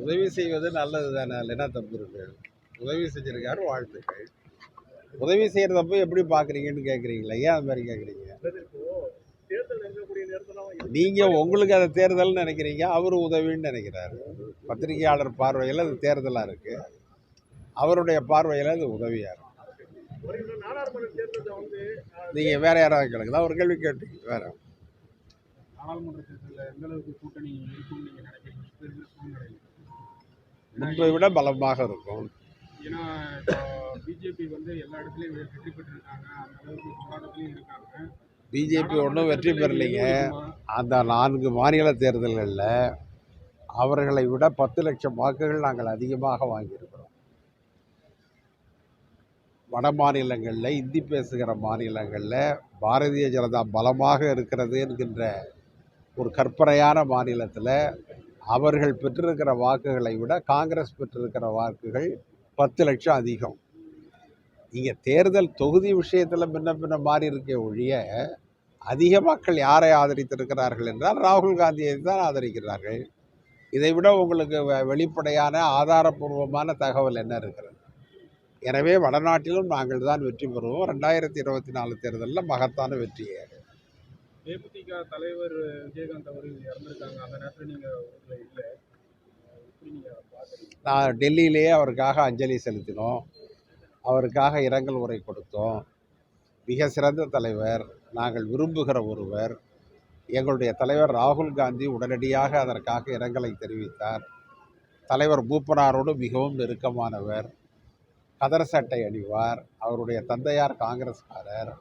உதவி செய்வது நல்லது தானே, இல்லைன்னா தப்பு இருக்கு. உதவி செஞ்சிருக்காரு, வாழ்த்துக்கள். உதவி செய்யறதப்ப எப்படி பாக்குறீங்கன்னு கேக்குறீங்களா? ஏன் அது மாதிரி கேக்குறீங்க? நீங்க உங்களுக்கு அதை தேர்தல் நினைக்கிறீங்க, அவரு உதவின்னு நினைக்கிறாரு. பத்திரிகையாளர் பார்வையில் அது தேர்தலா இருக்கு, அவருடைய பார்வையில் அது உதவியா இருக்கு. நீங்க வேற யாராவது கேளுங்க, ஒரு கேள்வி கேட்டீங்க வேற. நாடாளுமன்ற தேர்தலில் எந்த அளவுக்கு கூட்டணி இருக்கும்னு நீங்க நினைக்கிறீங்க? முன்பை விட பலமாக இருக்கும். ஏன்னா பிஜேபி வந்து எல்லா இடத்துலையும் வெற்றி பெற்றிருக்காங்க, அந்த அளவுக்கு போராட்டத்திலையும் இருக்காங்க. பிஜேபி ஒன்றும் வெற்றி பெறலைங்க. அந்த 4 மாநில தேர்தல்களில் அவர்களை விட 10 லட்சம் வாக்குகள் நாங்கள் அதிகமாக வாங்கியிருக்கிறோம். வட மாநிலங்களில், இந்தி பேசுகிற மாநிலங்களில் பாரதிய ஜனதா பலமாக இருக்கிறது என்கின்ற ஒரு கற்பனையான மாநிலத்தில் அவர்கள் பெற்றிருக்கிற வாக்குகளை விட காங்கிரஸ் பெற்றிருக்கிற வாக்குகள் 10 லட்சம் அதிகம். இங்கே தேர்தல் தொகுதி விஷயத்தில் பின்ன மாறி இருக்க ஒழிய அதிக மக்கள் யாரை ஆதரித்திருக்கிறார்கள் என்றால் ராகுல் காந்தியை தான் ஆதரிக்கிறார்கள். இதை விட உங்களுக்கு வெளிப்படையான ஆதாரபூர்வமான தகவல் என்ன இருக்கிறது? எனவே வடநாட்டிலும் நாங்கள் தான் வெற்றி பெறுவோம். 2024 தேர்தலில் மகத்தான வெற்றியை. தேமுதிக தலைவர் விஜயகாந்த் அவர்கள் இறந்திருக்காங்க, அந்த நேரத்தில் நீங்கள் இல்லை, நான் டெல்லியிலேயே அவருக்காக அஞ்சலி செலுத்தினோம், அவருக்காக இரங்கல் உரை கொடுத்தோம். மிக சிறந்த தலைவர், நாங்கள் விரும்புகிற ஒருவர். எங்களுடைய தலைவர் ராகுல் காந்தி உடனடியாக அதற்காக இரங்கலை தெரிவித்தார். தலைவர் மூப்பனாரோடு மிகவும் நெருக்கமானவர், கதர் சட்டை அணிவார். அவருடைய தந்தையார் காங்கிரஸ்காரர்.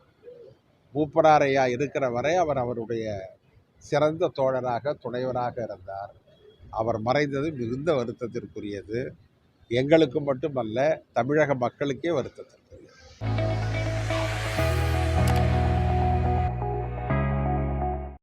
மூப்பனாரையா இருக்கிற வரை அவர் அவருடைய சிறந்த தோழராக, துணைவராக இருந்தார். அவர் மறைந்தது மிகுந்த வருத்தத்திற்குரியது. எங்களுக்கு மட்டுமல்ல, தமிழக மக்களுக்கே வருத்தத்திற்கு.